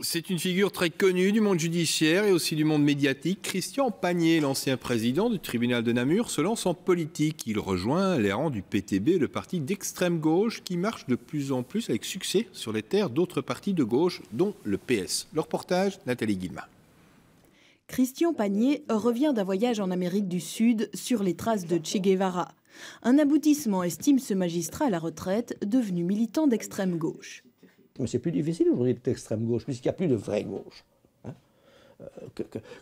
C'est une figure très connue du monde judiciaire et aussi du monde médiatique. Christian Pagné, l'ancien président du tribunal de Namur, se lance en politique. Il rejoint les rangs du PTB, le parti d'extrême gauche qui marche de plus en plus avec succès sur les terres d'autres partis de gauche, dont le PS. Le reportage, Nathalie Guilma. Christian Pagné revient d'un voyage en Amérique du Sud sur les traces de Che Guevara. Un aboutissement, estime ce magistrat à la retraite, devenu militant d'extrême gauche. Mais c'est plus difficile aujourd'hui d'être extrême gauche, puisqu'il n'y a plus de vraie gauche.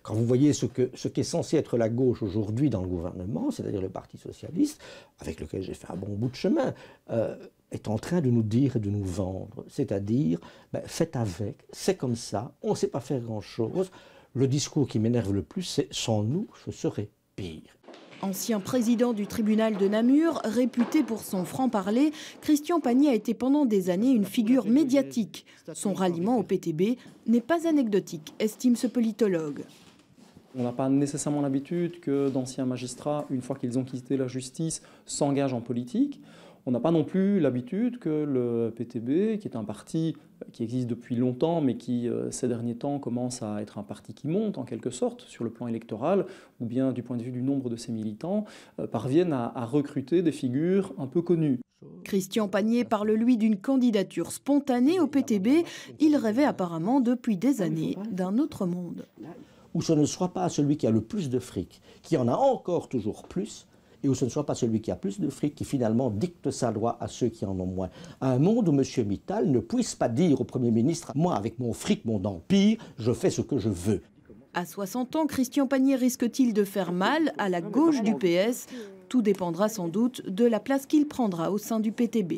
Quand vous voyez ce qu'est censé être la gauche aujourd'hui dans le gouvernement, c'est-à-dire le Parti socialiste, avec lequel j'ai fait un bon bout de chemin, est en train de nous dire et de nous vendre. C'est-à-dire, faites avec, c'est comme ça, on ne sait pas faire grand-chose. Le discours qui m'énerve le plus, c'est « sans nous, ce serait pire ». Ancien président du tribunal de Namur, réputé pour son franc-parler, Christian Pagné a été pendant des années une figure médiatique. Son ralliement au PTB n'est pas anecdotique, estime ce politologue. On n'a pas nécessairement l'habitude que d'anciens magistrats, une fois qu'ils ont quitté la justice, s'engagent en politique. On n'a pas non plus l'habitude que le PTB, qui est un parti qui existe depuis longtemps, mais qui, ces derniers temps, commence à être un parti qui monte, en quelque sorte, sur le plan électoral, ou bien du point de vue du nombre de ses militants, parviennent à recruter des figures un peu connues. Christian Pagné parle, lui, d'une candidature spontanée au PTB. Il rêvait apparemment depuis des années d'un autre monde. Où ce ne soit pas celui qui a le plus de fric, qui en a encore toujours plus, et où ce ne soit pas celui qui a plus de fric qui finalement dicte sa loi à ceux qui en ont moins. Un monde où M. Mittal ne puisse pas dire au Premier ministre « Moi, avec mon fric, mon empire, je fais ce que je veux ». À 60 ans, Christian Pagné risque-t-il de faire mal à la gauche du PS? Tout dépendra sans doute de la place qu'il prendra au sein du PTB.